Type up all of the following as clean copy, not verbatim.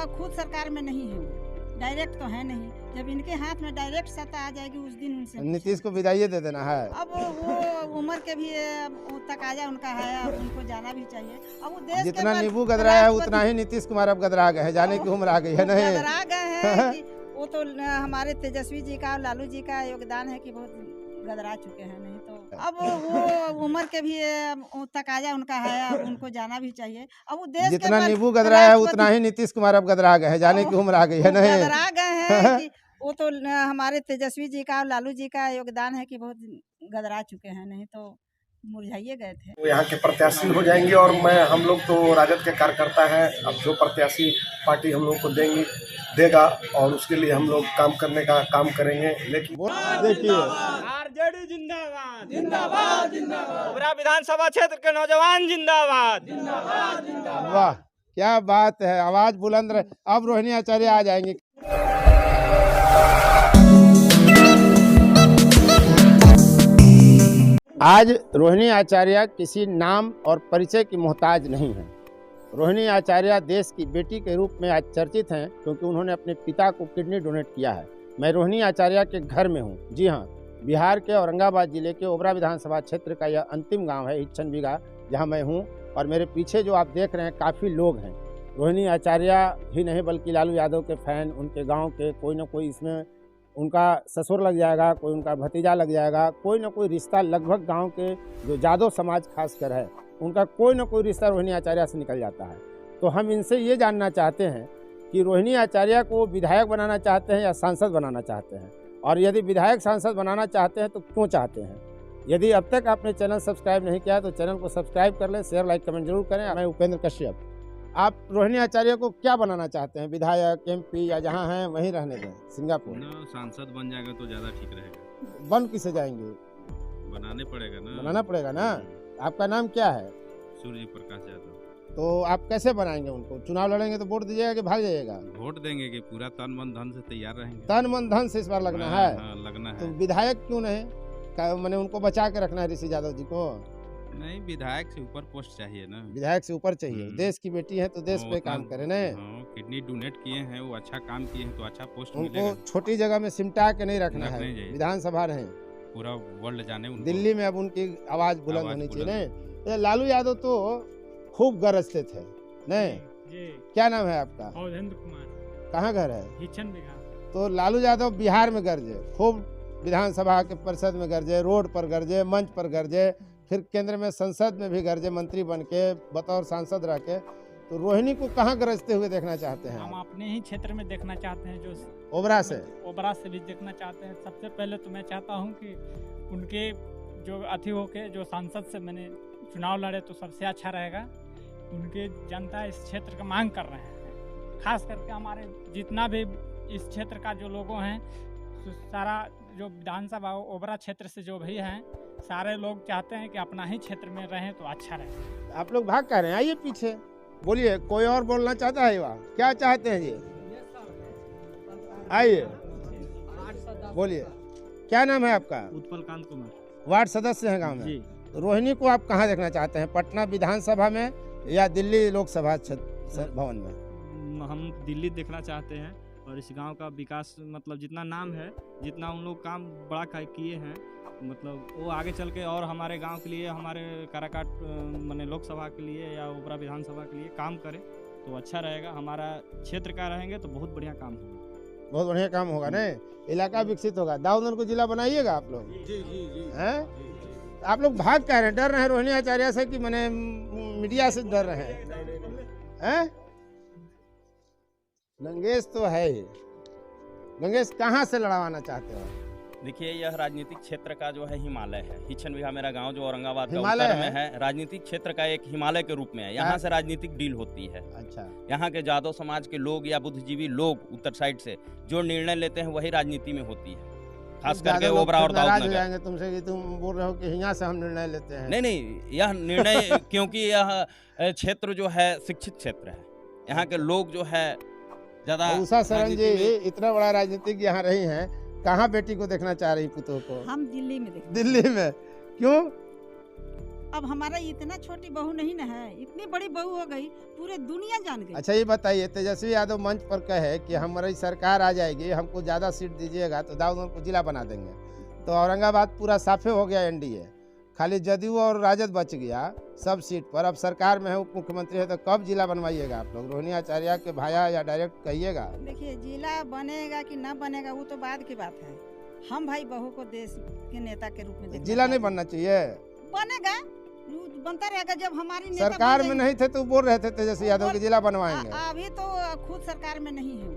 खुद सरकार में नहीं है, वो डायरेक्ट तो है नहीं। जब इनके हाथ में डायरेक्ट सत्ता आ जाएगी उस दिन उनसे नीतीश को विदाई दे देना है। अब वो उम्र के भी तकाजा उनका है, अब उनको जाना भी चाहिए। अब वो देश जितना नींबू गदराया है उतना ही नीतीश कुमार अब गदरा गए हैं, जाने की उम्र आ गई है। नहीं गदरा गए हैं कि वो तो हमारे तेजस्वी जी का और लालू जी का योगदान है कि बहुत गदरा चुके हैं। नहीं तो अब वो उम्र के भी तकाजा उनका है, अब उनको जाना भी चाहिए। अब वो देश जितना नींबू गदराया है उतना ही नीतीश कुमार अब गदरा गए हैं, जाने की उम्र आ गई है। नहीं गदरा गए हैं कि वो तो हमारे तेजस्वी जी का और लालू जी का योगदान है कि बहुत गदरा चुके हैं। नहीं तो मुरझाइए गए थे। वो यहाँ के प्रत्याशी हो जाएंगे और हम लोग तो राजद के कार्यकर्ता हैं। अब जो प्रत्याशी पार्टी हम लोग को देगा और उसके लिए हम लोग काम करने का काम करेंगे। लेकिन देखिए आरजेडी जिंदाबाद जिंदाबाद जिंदाबाद, पूरा विधानसभा क्षेत्र के नौजवान जिंदाबाद जिंदाबाद जिंदाबाद। वाह क्या बात है, आवाज बुलंद रहे। अब रोहिणी आचार्य आ जाएंगे। आज रोहिणी आचार्य किसी नाम और परिचय की मोहताज नहीं है। रोहिणी आचार्य देश की बेटी के रूप में आज चर्चित हैं क्योंकि उन्होंने अपने पिता को किडनी डोनेट किया है। मैं रोहिणी आचार्य के घर में हूँ। जी हाँ, बिहार के औरंगाबाद जिले के ओबरा विधानसभा क्षेत्र का यह अंतिम गांव है हिच्छन बीघा, जहाँ मैं हूँ। और मेरे पीछे जो आप देख रहे हैं काफ़ी लोग हैं। रोहिणी आचार्य ही नहीं बल्कि लालू यादव के फैन, उनके गाँव के कोई ना कोई, इसमें उनका ससुर लग जाएगा, कोई उनका भतीजा लग जाएगा, कोई ना कोई रिश्ता लगभग गांव के जो यादव समाज खासकर है उनका कोई ना कोई रिश्ता रोहिणी आचार्य से निकल जाता है। तो हम इनसे ये जानना चाहते हैं कि रोहिणी आचार्य को विधायक बनाना चाहते हैं या सांसद बनाना चाहते हैं, और यदि विधायक सांसद बनाना चाहते हैं तो क्यों चाहते हैं। यदि अब तक आपने चैनल सब्सक्राइब नहीं किया तो चैनल को सब्सक्राइब कर लें, शेयर लाइक कमेंट जरूर करें। मैं उपेंद्र कश्यप। आप रोहिणी आचार्य को क्या बनाना चाहते हैं, विधायक, एमपी, या जहाँ हैं वहीं रहने दें सिंगापुर? ना सांसद बन जाएगा तो ज़्यादा ठीक रहेगा। बन किसे जाएंगे? बनाने पड़ेगा ना। बनाना पड़ेगा ना। आपका नाम क्या है? सूर्य प्रकाश यादव। तो आप कैसे बनाएंगे उनको? चुनाव लड़ेंगे तो वोट दीजिएगा कि भाग जाइएगा? वोट देंगे कि पूरा तन मन धन से तैयार रहेंगे। तन मन धन से इस बार लगना है। हाँ, लगना तो है। विधायक क्यों नहीं? मैंने उनको बचा के रखना है ऋषि यादव जी को। नहीं, विधायक से ऊपर पोस्ट चाहिए ना। विधायक से ऊपर चाहिए। देश की बेटी है तो देश पे काम करे ना। किडनी डोनेट किए हैं, वो अच्छा काम किए हैं तो अच्छा पोस्ट उनको मिलेगा। छोटी जगह में सिमटा के नहीं रखना है। चाहिए। विधानसभा रहे, पूरा वर्ल्ड जाने उनको। दिल्ली में अब उनकी आवाज बुलंद होनी चाहिए ना। लालू यादव तो खूब गरजते थे नहीं? क्या नाम है आपका? अवधेंद्र कुमार। कहाँ घर है? हिच्छन बीघा। तो लालू यादव बिहार में गरजे, खूब विधानसभा के परिषद में गरजे, रोड पर गरजे, मंच पर गरजे, फिर केंद्र में संसद में भी गरजे, मंत्री बन के बतौर सांसद रह के। तो रोहिणी को कहाँ गरजते हुए देखना चाहते हैं? हम अपने ही क्षेत्र में देखना चाहते हैं, जो ओबरा से भी देखना चाहते हैं। सबसे पहले तो मैं चाहता हूँ कि उनके जो अथी होके जो सांसद से मैंने चुनाव लड़े तो सबसे अच्छा रहेगा। उनके जनता इस क्षेत्र का मांग कर रहे हैं, खास करके हमारे जितना भी इस क्षेत्र का जो लोगों हैं, सारा जो विधानसभा ओबरा क्षेत्र से जो भी हैं, सारे लोग चाहते हैं कि अपना ही क्षेत्र में रहें तो अच्छा रहे। आप लोग भाग कर रहे हैं, आइए पीछे बोलिए। कोई और बोलना चाहता है? वहाँ क्या चाहते हैं ये? आइए बोलिए। क्या नाम है आपका? उत्पल कांत कुमार। वार्ड सदस्य हैं गांव में। तो रोहिणी को आप कहाँ देखना चाहते हैं, पटना विधानसभा में या दिल्ली लोकसभा भवन में? हम दिल्ली देखना चाहते हैं और इस गांव का विकास, मतलब जितना नाम है, जितना उन लोग काम बड़ा किए हैं, मतलब वो आगे चल के और हमारे गांव के लिए, हमारे काराकाट माने लोकसभा के लिए या ओबरा विधानसभा के लिए काम करें तो अच्छा रहेगा। हमारा क्षेत्र का रहेंगे तो बहुत बढ़िया काम होगा। बहुत बढ़िया काम होगा ना, इलाका विकसित होगा। दाऊदन को जिला बनाइएगा आप लोग? जी जी जी। हैं? आप लोग भाग कह रहे हैं, डर रहे हैं रोहिणी आचार्य से कि मैंने मीडिया से डर रहे हैं? गंगेश तो है ही। गंगेश कहाँ से लड़वाना चाहते हो? देखिए, यह राजनीतिक क्षेत्र का जो है हिमालय है। हिच्छन बीघा मेरा गांव जो औरंगाबाद का हिमालय उत्तर में है, राजनीतिक क्षेत्र का एक हिमालय के रूप में है। यहाँ से राजनीतिक डील होती है। अच्छा। यहाँ के यादव समाज के लोग या बुद्धिजीवी लोग उत्तर साइड से जो निर्णय लेते हैं वही राजनीति में होती है, खास करके ओबरा और नाराज हो दाऊदनगर। जाएंगे तुमसे कि तुम बोल रहे हो कि यहाँ से हम निर्णय लेते हैं। नहीं, यह निर्णय क्योंकि यह क्षेत्र जो है शिक्षित क्षेत्र है। यहाँ के लोग जो है ज्यादा। उषा शरण जी इतना बड़ा राजनीतिक यहाँ रही हैं, कहाँ बेटी को देखना चाह रही पुतों को? हम दिल्ली में देखते। दिल्ली में क्यों? अब हमारा इतना छोटी बहू नहीं ना है, इतनी बड़ी बहू हो गई, पूरे दुनिया जान गई। अच्छा ये बताइए, तेजस्वी यादव मंच पर कहे कि हमारी सरकार आ जाएगी, हमको ज़्यादा सीट दीजिएगा तो दाऊद को जिला बना देंगे, तो औरंगाबाद पूरा साफे हो गया एनडीए, खाली जदयू और राजद बच गया सब सीट पर। अब सरकार में है, उप मुख्यमंत्री है, तो कब जिला बनवाइएगा आप लोग? रोहिणी आचार्य के भाया या डायरेक्ट कहिएगा? देखिए जिला बनेगा कि ना बनेगा वो तो बाद की बात है। हम भाई बहू को देश के नेता के रूप में देखना जिला नहीं चाहते बनना चाहिए? बनेगा, बनता रहेगा जब हमारी नेता सरकार बन में जाएगी। नहीं थे तो बोल रहे थे तेजस्वी यादव के जिला बनवाएंगे। अभी तो खुद सरकार में नहीं है,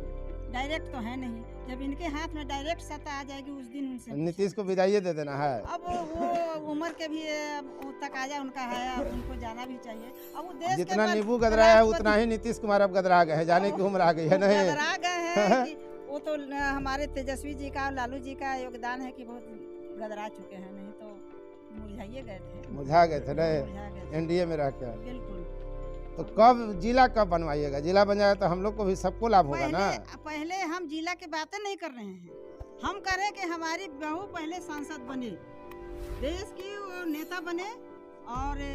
डायरेक्ट तो है नहीं। जब इनके हाथ में डायरेक्ट सत्ता आ जाएगी उस दिन उनसे नीतीश को विदाई दे देना है। अब वो उम्र के भी तकाजा उनका है, अब उनको जाना भी चाहिए। अब वो देश जितना के नींबू गदराया है उतना ही नीतीश कुमार अब गदरा गए हैं, जाने की उम्र आ गई है। नहीं गदरा गए हैं कि वो तो हमारे तेजस्वी जी का और लालू जी का योगदान है कि बहुत गदरा चुके हैं, नहीं तो मुरझाइए गए थे, मुझा गए थे नहीं मुरझा गए थे। एनडीए में रह कर। बिल्कुल। तो कब जिला कब बनवाइएगा? जिला बन जाएगा तो हम लोग को भी सबको लाभ होगा ना। पहले हम जिला की बातें नहीं कर रहे हैं, हम कर रहे हैं कि हमारी बहू पहले सांसद बने, देश की वो नेता बने, और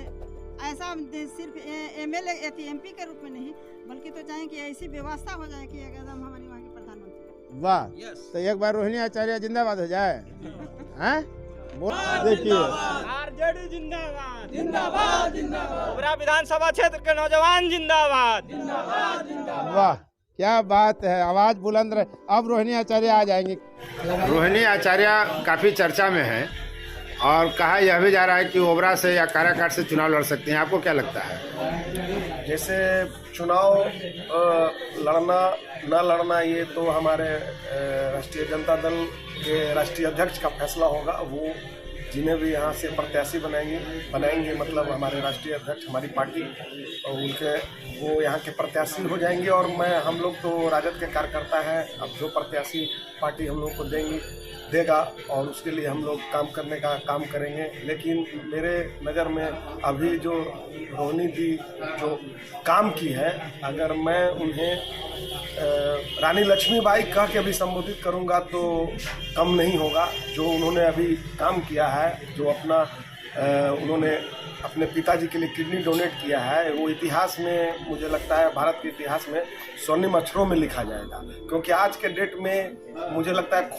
ऐसा सिर्फ एमएलए एमपी के रूप में नहीं, बल्कि तो चाहें कि ऐसी व्यवस्था हो जाए कि एकदम हमारी वहाँ की प्रधानमंत्री। वाह, तो एक बार रोहिणी आचार्य जिंदाबाद हो जाए। हैं? देखिए आरजेडी जिंदाबाद, जिंदाबाद, जिंदाबाद। ओबरा विधानसभा क्षेत्र के नौजवान जिंदाबाद, जिंदाबाद, जिंदाबाद। वाह क्या बात है, आवाज बुलंद रहे। अब रोहिणी आचार्य आ जाएंगी। रोहिणी आचार्य काफी चर्चा में है और कहा यह भी जा रहा है कि ओबरा से या काराकाट से चुनाव लड़ सकते हैं। आपको क्या लगता है? जैसे चुनाव लड़ना न लड़ना ये तो हमारे राष्ट्रीय जनता दल के राष्ट्रीय अध्यक्ष का फैसला होगा। वो जिन्हें भी यहाँ से प्रत्याशी बनाएंगे मतलब हमारे राष्ट्रीय अध्यक्ष, हमारी पार्टी, और उनके वो यहाँ के प्रत्याशी हो जाएंगे। और हम लोग तो राजद के कार्यकर्ता हैं, अब जो प्रत्याशी पार्टी हम लोग को देगा और उसके लिए हम लोग काम करने का काम करेंगे। लेकिन मेरे नज़र में अभी जो रोहिणी जी जो काम की है, अगर मैं उन्हें रानी लक्ष्मीबाई कह के भी संबोधित करूंगा तो कम नहीं होगा। जो उन्होंने अभी काम किया है, जो उन्होंने अपने पिताजी के लिए किडनी डोनेट किया है, वो इतिहास में मुझे लगता है भारत के इतिहास में स्वर्णिम अक्षरों में लिखा जाएगा। क्योंकि आज के डेट में मुझे लगता है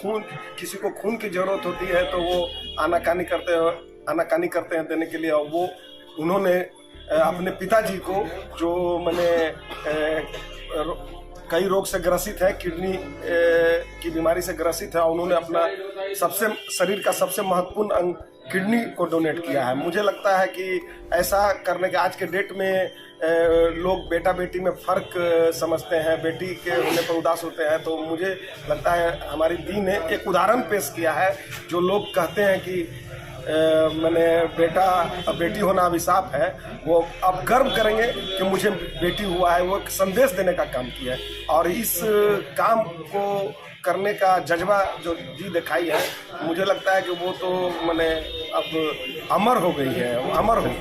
किसी को खून की ज़रूरत होती है तो वो आनाकानी करते हैं देने के लिए। और वो उन्होंने अपने पिताजी को जो कई रोग से ग्रसित है, किडनी की बीमारी से ग्रसित है, और उन्होंने अपना शरीर का सबसे महत्वपूर्ण अंग किडनी को डोनेट किया है। मुझे लगता है कि ऐसा करने के आज के डेट में लोग बेटा बेटी में फ़र्क समझते हैं, बेटी के होने पर उदास होते हैं। तो मुझे लगता है हमारी दीन ने एक उदाहरण पेश किया है। जो लोग कहते हैं कि मैंने बेटी होना अभिशाप है, वो अब गर्व करेंगे कि मुझे बेटी हुआ है। वो एक संदेश देने का काम किया है और इस काम को करने का जज्बा जो जी दिखाई है, मुझे लगता है कि वो तो अब अमर हो गई है, वो अमर हो।